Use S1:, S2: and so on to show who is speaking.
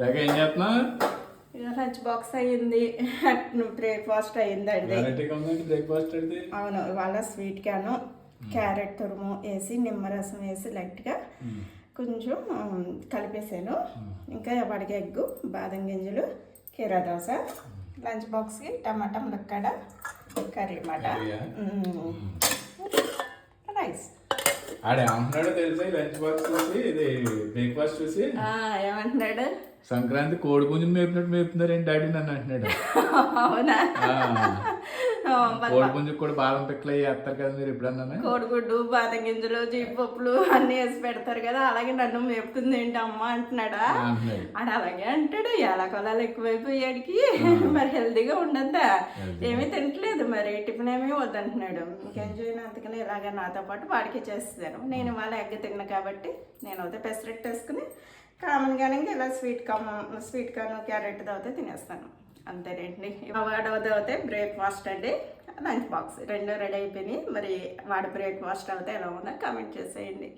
S1: ఏం చేస్తున్నావు?
S2: Lunch box అయ్యింది, బ్రేక్ఫాస్ట్ అయ్యిందండి.
S1: బ్రేక్ఫాస్ట్ అయితే
S2: అవును, ఇవాళ స్వీట్ క్యాను క్యారెట్ తురుము వేసి నిమ్మరసం వేసి లైట్గా కొంచెం కలిపేసాను. ఇంకా వాడికి ఎగ్గు, బాదం గింజలు, కీరా దోశ, లంచ్ బాక్స్కి టమాటా ములక్కాడ కర్రీ అన్నమాట. రైస్.
S1: ఆడేమంటున్నాడో తెలుసా? లంచ్ బాక్స్ చూసి ఇది బ్రేక్ఫాస్ట్ చూసి
S2: ఏమంటున్నాడు?
S1: సంక్రాంతి కోడి పుంజుని మేపినట్టు మేపుతున్నారేంటి డాడీ నన్ను అంటున్నాడు.
S2: అవునా?
S1: కోడి పుంజుకి కూడా బాదం పిక్కలు అయ్యి వేస్తారు కదా మీరు ఎప్పుడన్నా?
S2: కోడిగుడ్డు, బాదం గింజలు, జీడిపప్పులు అన్నీ వేసి పెడతారు కదా, అలాగే నన్ను మేపుతుంది ఏంటి అమ్మ అంటున్నాడా? ఆడ అలాగే అంటాడు. ఎలాకొలాలు ఎక్కువైపోయాడికి మరి హెల్తీగా ఉండద్దా, ఏమీ తినట్లేదు, మరి టిఫిన్ ఏమీ వద్దంటున్నాడు. ఇంకేం చేయను, అందుకని ఇలాగ నాతో పాటు వాడికి చేస్తాను. నేను ఇవాళ ఎగ్ తిన్నా కాబట్టి నేను అయితే పెసరెట్ వేసుకుని కామన్గానే ఇలా స్వీట్ కార్న్ క్యారెట్ అవుతే తినేస్తాను, అంతేనండి. వాడు అవుతే బ్రేక్ఫాస్ట్ అండి, లంచ్ బాక్స్ రెండు రెడీ అయిపోయినాయి. మరి వాడు బ్రేక్ఫాస్ట్ అవుతే ఎలా ఉందో కామెంట్ చేసేయండి.